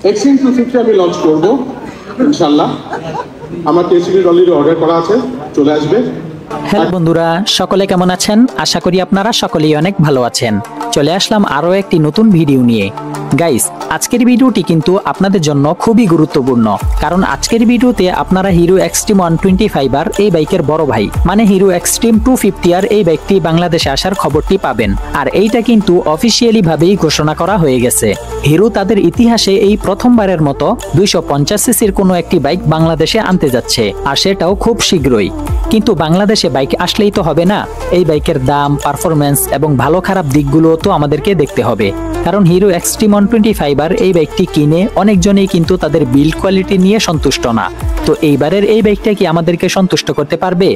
Extreme 250 আমি launch করব ইনশাআল্লাহ। আমার কেসিবি অলরেডি অর্ডার করা আছে, চলে আসবে। হ্যালো বন্ধুরা, সকলে কেমন আছেন? আশা করি আপনারা সকলেই অনেক ভালো আছেন। চলে আসলাম আরও একটি নতুন ভিডিও নিয়ে। গাইস, আজকের ভিডিওটি কিন্তু আপনাদের জন্য খুবই গুরুত্বপূর্ণ, কারণ আজকের ভিডিওতে আপনারা হিরো এক্সট্রিম 125 এই বাইকের বড় ভাই মানে হিরো এক্সট্রিম 250 এই বাইকটি বাংলাদেশে আসার খবরটি পাবেন। আর এইটা কিন্তু অফিসিয়ালি ভাবেই ঘোষণা করা হয়ে গেছে। হিরো তাদের ইতিহাসে এই প্রথমবারের মতো 250 সিসির কোনো একটি বাইক বাংলাদেশে আনতে যাচ্ছে, আর সেটাও খুব শীঘ্রই। কিন্তু বাংলাদেশে বাইক আসলেই তো হবে না, এই বাইকের দাম, পারফরমেন্স এবং ভালো খারাপ দিকগুলো তো আমাদেরকে দেখতে হবে। কারণ হিরো এক্সট্রিম 125 এই বাইকটি কিনে অনেকজনেই কিন্তু তাদের বিল্ড কোয়ালিটি নিয়ে সন্তুষ্ট না। তো এইবারের এই বাইকটা কি আমাদেরকে সন্তুষ্ট করতে পারবে?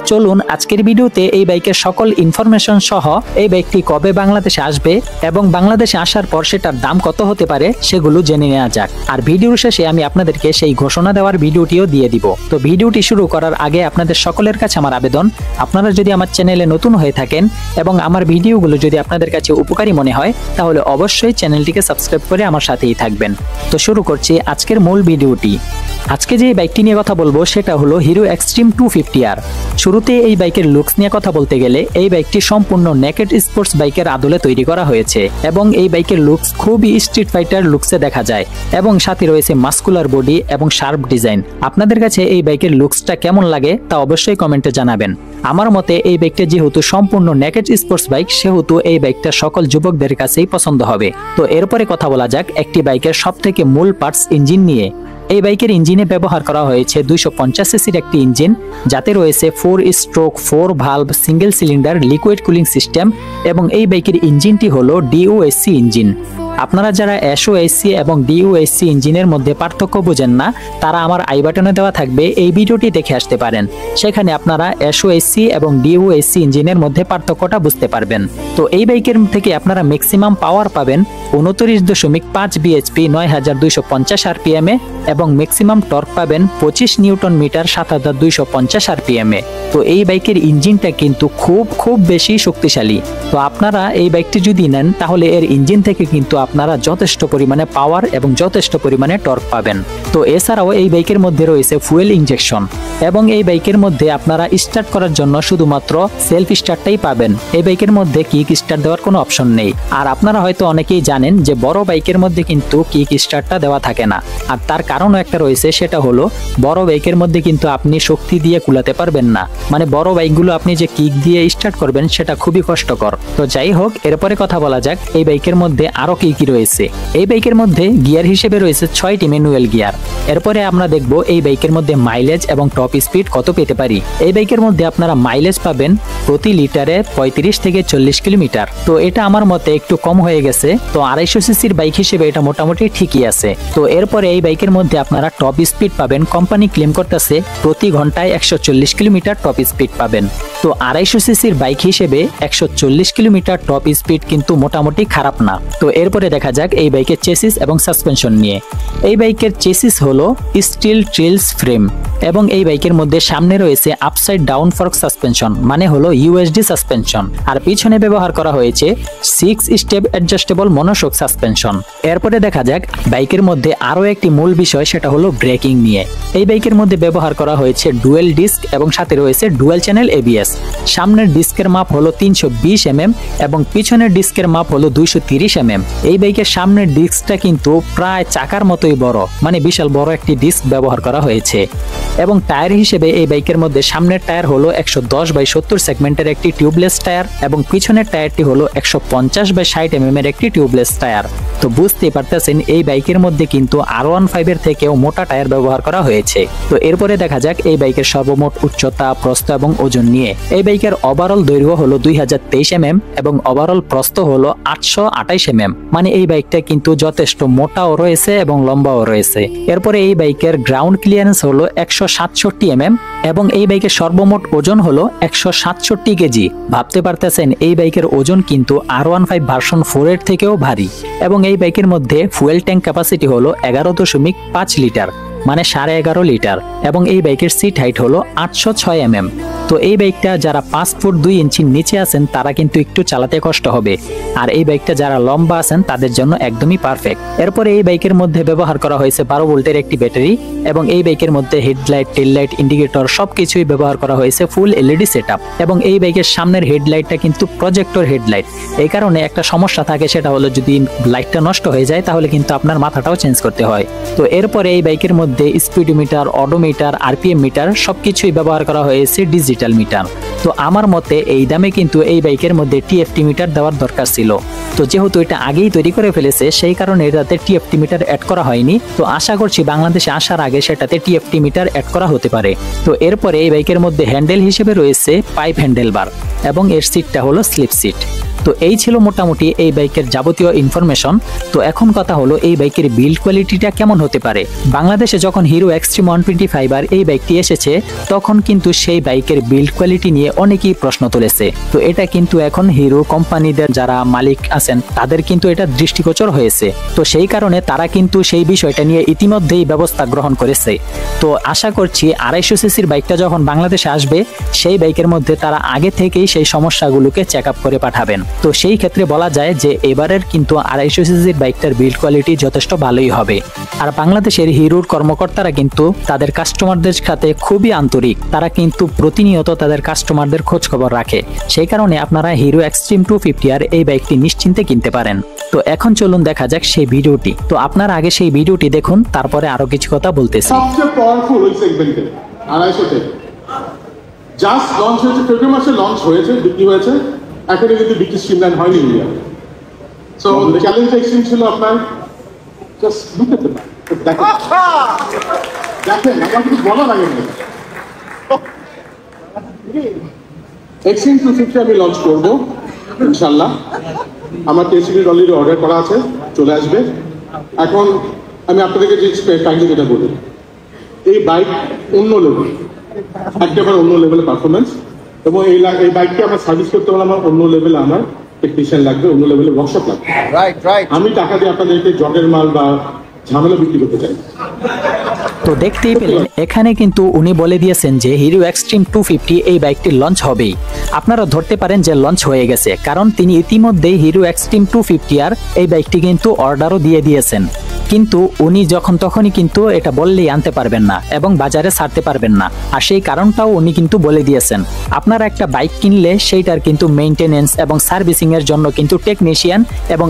চলুন আজকের ভিডিওতে এই বাইকের সকল ইনফরমেশন সহ এই বাইকটি কবে বাংলাদেশে আসবে এবং বাংলাদেশে আসার পর সেটার দাম কত হতে পারে সেগুলো জেনে নেওয়া যাক। আর ভিডিওর শেষে আমি আপনাদেরকে সেই ঘোষণা দেওয়ার ভিডিওটিও দিয়ে দিব। তো ভিডিওটি শুরু করার আগে আপনাদের সকলের কাছে আমার আবেদন, আপনারা যদি আমার চ্যানেলে নতুন হয়ে থাকেন এবং আমার ভিডিওগুলো যদি আপনাদের কাছে উপকারী মনে হয় তাহলে অবশ্যই চ্যানেলটিকে সাবস্ক্রাইব করে আমার সাথেই থাকবেন। তো শুরু করছি আজকের মূল ভিডিওটি। আজকে যে বাইকটি নিয়ে কথা বলবো সেটা হলো হিরো এক্সট্রিম 250R। শুরুতে এই বাইকের লুকস নিয়ে কথা বলতে গেলে এই বাইকটি সম্পূর্ণ নেকেড স্পোর্টস বাইকের আদলে তৈরি করা হয়েছে এবং এই বাইকের লুকস খুবই স্ট্রিট ফাইটার লুকসে দেখা যায় এবং সাথে রয়েছে মাস্কুলার বডি এবং শার্প ডিজাইন। আপনাদের কাছে এই বাইকের লুকসটা কেমন লাগে তা অবশ্যই কমেন্টে জানাবেন। আমার মতে এই বাইকটা যেহেতু সম্পূর্ণ নেকেড স্পোর্টস বাইক সেহেতু এই বাইকটা সকল যুবকদের কাছেই পছন্দ হবে। তো এরপরে কথা বলা যাক একটি বাইকের সবথেকে মূল পার্টস ইঞ্জিন নিয়ে। এই বাইকের ইঞ্জিনে ব্যবহার করা হয়েছে 250 সিসির একটি ইঞ্জিন, যাতে রয়েছে 4 stroke 4 valve single cylinder liquid cooling system এবং এই বাইকের ইঞ্জিনটি হলো ডিওএসসি ইঞ্জিন। আপনারা যারা এসওএসসি এবং ডিওএসসি ইঞ্জিনের মধ্যে পার্থক্য বোঝেন না তারা আমার আই বাটনে দেওয়া থাকবে, এই ভিডিওটি দেখে আসতে পারেন। সেখানে আপনারা এসওএসসি এবং ডিওএসসি ইঞ্জিনের মধ্যে পার্থক্যটা বুঝতে পারবেন। তো এই বাইকের থেকে আপনারা ম্যাক্সিমাম পাওয়ার পাবেন 29.5 বিএইচপি 9250 আরপিএম এ এবং ম্যাক্সিমাম টর্ক পাবেন 25 নিউটন মিটার 7250 আরপিএম এ। তো এই বাইকের ইঞ্জিনটা কিন্তু খুব বেশি শক্তিশালী। তো আপনারা এই বাইকটি যদি নেন তাহলে এর ইঞ্জিন থেকে কিন্তু আপনারা যথেষ্ট পরিমাণে পাওয়ার এবং যথেষ্ট পরিমাণে টর্ক পাবেন। তো এছাড়াও এই বাইকের মধ্যে রয়েছে ফুয়েল ইনজেকশন এবং এই বাইকের মধ্যে আপনারা স্টার্ট করার জন্য শুধুমাত্র সেলফ স্টার্টটাই পাবেন। এই বাইকের মধ্যে কিক স্টার্ট দেওয়ার কোনো অপশন নেই। আর আপনারা হয়তো অনেকেই জানেন যে বড় বাইকের মধ্যে কিন্তু কিক স্টার্টটা দেওয়া থাকে না, আর তার কারণও একটা রয়েছে, সেটা হলো বড় বাইকের মধ্যে কিন্তু আপনি শক্তি দিয়ে কুলাতে পারবেন না। মানে বড় বাইকগুলো আপনি যে কিক দিয়ে স্টার্ট করবেন সেটা খুবই কষ্টকর। তো যাই হোক, এরপরে কথা বলা যাক এই বাইকের মধ্যে আরো কি কি রয়েছে। এই বাইকের মধ্যে গিয়ার হিসেবে রয়েছে 6টি ম্যানুয়াল গিয়ার। এরপরে আমরা দেখব এই বাইকের মধ্যে মাইলেজ এবং টপ স্পিড কত পেতে পারি। এই বাইকের মধ্যে আপনারা মাইলেজ পাবেন প্রতি লিটারে 35 থেকে 40 কিলোমিটার। তো এটা আমার মতে একটু কম হয়ে গেছে। তো 250 সিসির বাইক হিসেবে এটা মোটামুটি ঠিকই আছে। তো এরপরে এই বাইকের মধ্যে আপনারা টপ স্পিড পাবেন, কোম্পানি ক্লেম করতেছে প্রতি ঘন্টায় 140 কিলোমিটার টপ স্পিড পাবেন। তো 250 সিসির বাইক হিসেবে 140 কিলোমিটার টপ স্পিড কিন্তু মোটামুটি খারাপ না। তো এরপরে দেখা যাক এই বাইকের চেসিস এবং সাসপেনশন নিয়ে। এই বাইকের চেসিস হলো স্টিল ট্রিলস ফ্রেম এবং এই বাইকের মধ্যে সামনে রয়েছে আপসাইড ডাউন ফর্ক সাসপেনশন মানে হলো ইউএসডি সাসপেনশন, আর পিছনে ব্যবহার করা হয়েছে 6 স্টেপ অ্যাডজাস্টেবল মনোশক সাসপেনশন। এরপরে দেখা যাক বাইকের মধ্যে আরো একটি মূল বিষয়, সেটা হলো ব্রেকিং নিয়ে। এই বাইকের মধ্যে ব্যবহার করা হয়েছে ডুয়েল ডিস্ক এবং সাথে রয়েছে ডুয়েল চ্যানেল এবিএস। সামনের ডিস্কের মাপ হলো 320 mm এবং পিছনের ডিস্কের মাপ হলো 230 mm। এই বাইকের সামনের ডিস্কটা কিন্তু প্রায় চাকার মতোই বড়, মানে বিশাল বড় একটি ডিস্ক ব্যবহার করা হয়েছে। এবং টায়ার হিসেবে এই বাইকের মধ্যে সামনের টায়ার হলো 110/70 সেগমেন্টের একটি টিউবলেস টায়ার এবং পিছনের টায়ারটি হলো 150/60 mm এর একটি টিউবলেস টায়ার। তো বুঝতেই পারতেছেন এই বাইকের মধ্যে কিন্তু R15 এর থেকেও মোটা টায়ার ব্যবহার করা হয়েছে। তো এরপরে দেখা যাক এই বাইকের সর্বমোট উচ্চতা, প্রস্থ এবং ওজন নিয়ে। এই বাইকের ওভারঅল দৈর্ঘ্য হলো 2023 mm এবং ওভারঅল প্রস্থ হলো 828 mm। মানে এই বাইকটা কিন্তু যথেষ্ট মোটাও রয়েছে এবং লম্বাও রয়েছে। এরপরে এই বাইকের গ্রাউন্ড ক্লিয়ারেন্স হলো 167 mm এবং এই বাইকের সর্বমোট ওজন হলো 167 কেজি। ভাবতে পারতেছেন এই বাইকের ওজন কিন্তু R15 ভার্সন 4 এর থেকেও ভারী। এবং এই বাইকের মধ্যে ফুয়েল ট্যাঙ্ক ক্যাপাসিটি হলো 11.5 লিটার মানে 11.5 লিটার এবং এই বাইকের সিট হাইট হলো 806 mm। তো এই বাইকটা যারা 5 ফুট 2 ইঞ্চির নিচে আছেন তারা কিন্তু একটু চালাতে কষ্ট হবে, আর এই বাইকটা যারা লম্বা আছেন তাদের জন্য একদমই পারফেক্ট। এরপরে এই বাইকের মধ্যে ব্যবহার করা হয়েছে 12 ভোল্টের একটি ব্যাটারি, এবং এই বাইকের মধ্যে হেডলাইট, টেল লাইট, ইন্ডিকেটর সবকিছুই ব্যবহার করা হয়েছে ফুল এলইডি সেটআপ। এবং এই বাইকের সামনের হেডলাইটটা কিন্তু প্রজেক্টর হেডলাইট। এই কারণে একটা সমস্যা থাকে, সেটা হলো যদি লাইটটা নষ্ট হয়ে যায় তাহলে কিন্তু আপনার মাথাটাও চেঞ্জ করতে হয়। তো এরপরে এই বাইকের মধ্যে স্পিডোমিটার, অডোমিটার, আরপিএম মিটার সবকিছুই ব্যবহার করা হয়েছে ডিজিটাল মিটার। তো আমার মতে এই দামে কিন্তু এই বাইকের মধ্যে টিএফটি মিটার দেওয়ার দরকার ছিল। তো যেহেতু এটা আগেই তৈরি করে ফেলেছে সেই কারণে এটাতে টিএফটি মিটার অ্যাড করা হয়নি। তো আশা করছি বাংলাদেশে আসার আগে সেটাতে টিএফটি মিটার অ্যাড করা হতে পারে। তো এরপরে এই বাইকের মধ্যে হ্যান্ডেল হিসেবে রয়েছে পাইপ হ্যান্ডেল বার, এবং এর সিটটা হলো স্লিপ সিট। তো এই ছিল মোটামুটি এই বাইকের যাবতীয় ইনফরমেশন। তো এখন কথা হলো এই বাইকের বিল্ড কোয়ালিটিটা কেমন হতে পারে। বাংলাদেশে যখন হিরো এক্সট্রিম 125 আর এই বাইকটি এসেছে তখন কিন্তু সেই বাইকের বিল্ড কোয়ালিটি নিয়ে অনেকেই প্রশ্ন তুলেছে। তো এটা কিন্তু এখন হিরো কোম্পানিদের যারা মালিক আছেন তাদের কিন্তু এটা দৃষ্টিগোচর হয়েছে। তো সেই কারণে তারা কিন্তু সেই বিষয়টা নিয়ে ইতিমধ্যেই ব্যবস্থা গ্রহণ করেছে। তো আশা করছি 250 সিসির বাইকটা যখন বাংলাদেশে আসবে সেই বাইকের মধ্যে তারা আগে থেকেই সেই সমস্যাগুলোকে চেক আপ করে পাঠাবেন। তো সেই ক্ষেত্রে বলা যায় যে এবারের কিন্তু 250 সিসির বাইকটার বিল্ড কোয়ালিটি যথেষ্ট ভালোই হবে। আর বাংলাদেশের হিরোর কর্মকর্তারা কিন্তু তাদের কাস্টমারদের সাথে খুবই আন্তরিক, তারা কিন্তু প্রতিনিয়ত তাদের কাস্টমারদের খোঁজ খবর রাখে। সেই কারণে আপনারা হিরো এক্সট্রিম 250 আর এই বাইকটি নিশ্চিন্তে কিনতে পারেন। তো এখন চলুন দেখা যাক সেই ভিডিওটি। তো আপনারা আগে সেই ভিডিওটি দেখুন, তারপরে আরো কিছু কথা বলতেছি। সবচেয়ে পাওয়ারফুল ওই সেগমেন্টে 250 তে জাস্ট লঞ্চ হয়েছে, ফেব্রুয়ারি মাসে লঞ্চ হয়েছে, বিক্রি হয়েছে, এখনো কিন্তু বিক্রি স্ট্রিমলাইন হয়নি ইন্ডিয়া। সো চ্যালেঞ্জ এক্সট্রিম ছিল আপনার just look at the back, দেখেন আমার কিছু বলা লাগে না। এক্সট্রিম 250 আমি লঞ্চ করবো ইনশাল্লাহ। আমার কেসিবি অলরেডি অর্ডার করা আছে, চলে আসবে। এখন আমি আপনাদেরকে যে কাইন্ডলি যেটা বলি, এই বাইক অন্য লেভেল, একেবারে অন্য লেভেলের পারফরমেন্স, এবং এই বাইককে আমার সার্ভিস করতে হলে আমার অন্য লেভেলে আমার টেকনিশিয়ান লাগবে, অন্য লেভেলে ওয়ার্কশপ লাগবে। আমি টাকা দিয়ে আপনাদেরকে জগের মাল বা ঝামেলা বিক্রি করতে চাই। তো দেখতেই পেলেন এখানে কিন্তু উনি বলে দিয়েছেন যে হিরো এক্সট্রিম 250 এই বাইকটি লঞ্চ হবেই। আপনারা ধরতে পারেন যে লঞ্চ হয়ে গেছে, কারণ তিনি ইতিমধ্যেই হিরো এক্সট্রিম 250 আর এই বাইকটি কিন্তু অর্ডারও দিয়ে দিয়েছেন। কিন্তু উনি যখন তখনই কিন্তু এটা বললেই আনতে পারবেন না এবং বাজারে ছাড়তে পারবেন না। আর সেই কারণটাও উনি কিন্তু বলে দিয়েছেন, আপনারা একটা বাইক কিনলে সেইটার কিন্তু মেইনটেনেন্স এবং সার্ভিসিং এর জন্য কিন্তু টেকনিশিয়ান এবং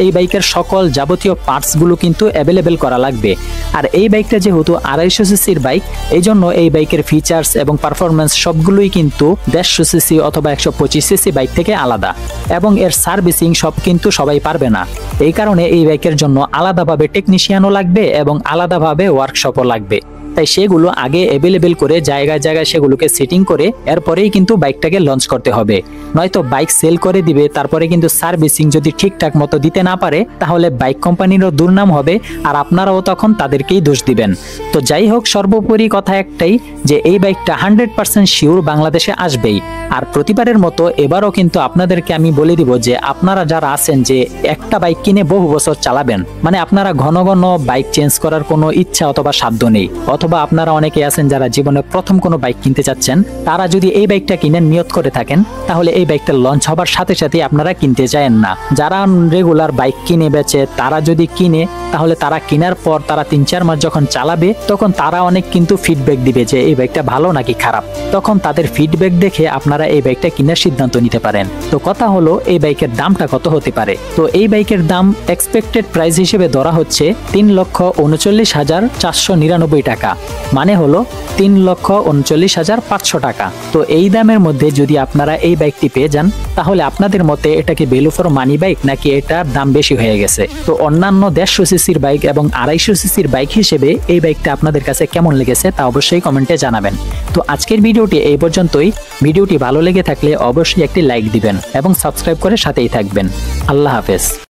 এই বাইকের সকল যাবতীয় পার্টসগুলো কিন্তু অ্যাভেলেবেল করা লাগবে। আর এই বাইকটা যেহেতু 250 সিসির বাইক, এই জন্য এই বাইকের ফিচার্স এবং পারফরমেন্স সবগুলোই কিন্তু 150 সিসি অথবা 125 সিসি বাইক থেকে আলাদা, এবং এর সার্ভিসিং সব কিন্তু সবাই পারবে না। এই কারণে এই বাইকের জন্য আলাদাভাবে টেকনিশিয়ানও লাগবে এবং আলাদাভাবে ওয়ার্কশপও লাগবে। তাই সেগুলো আগে অ্যাভেলেবেল করে জায়গায় জায়গায় সেগুলোকে সেটিং করে এরপরেই কিন্তু বাইকটাকে লঞ্চ করতে হবে। নয়তো বাইক সেল করে দিবে, তারপরে কিন্তু সার্ভিসিং যদি ঠিকঠাক মতো দিতে না পারে তাহলে বাইক কোম্পানিরও দুর্নাম হবে, আর আপনারাও তখন তাদেরকেই দোষ দিবেন। তো যাই হোক, সর্বোপরি কথা একটাই যে এই বাইকটা 100% শিওর বাংলাদেশে আসবেই। আর প্রতিবারের মতো এবারও কিন্তু আপনাদেরকে আমি বলে দিব যে আপনারা যারা আছেন যে একটা বাইক কিনে বহু বছর চালাবেন, মানে আপনারা ঘন ঘন বাইক চেঞ্জ করার কোনো ইচ্ছা অথবা সাধ্য নেই, অথবা আপনারা অনেকে আছেন যারা জীবনে প্রথম কোনো বাইক কিনতে চাচ্ছেন, তারা যদি এই বাইকটা কিনে নিয়ত করে থাকেন তাহলে এই বাইকটা লঞ্চ হবার সাথে সাথে আপনারা কিনতে চান না। যারা রেগুলার বাইক কিনে বেচে তারা যদি কিনে তাহলে তারা কেনার পর তারা 3-4 মাস যখন চালাবে তখন তারা অনেক কিন্তু ফিডব্যাক দিবে যে এই বাইকটা ভালো নাকি খারাপ। তখন তাদের ফিডব্যাক দেখে আপনারা এই বাইকটা কেনার সিদ্ধান্ত নিতে পারেন। তো কথা হলো এই বাইকের দামটা কত হতে পারে। তো এই বাইকের দাম এক্সপেক্টেড প্রাইস হিসেবে ধরা হচ্ছে 3,39,499 টাকা, মানে হলো 3,39,500 টাকা। তো এই দামের মধ্যে যদি আপনারা এই বাইকটি পেয়ে যান তাহলে আপনাদের মতে এটা কি ভ্যালু ফর মানি বাইক নাকি এটার দাম বেশি হয়ে গেছে। তো অন্যান্য 150 সিসির বাইক এবং 250 সিসির বাইক হিসেবে এই বাইকটা আপনাদের কাছে কেমন লেগেছে তা অবশ্যই কমেন্টে জানাবেন। তো আজকের ভিডিওটি এই পর্যন্তই। ভিডিওটি ভালো লেগে থাকলে অবশ্যই একটি লাইক দিবেন এবং সাবস্ক্রাইব করে সাথেই থাকবেন। আল্লাহ হাফেজ।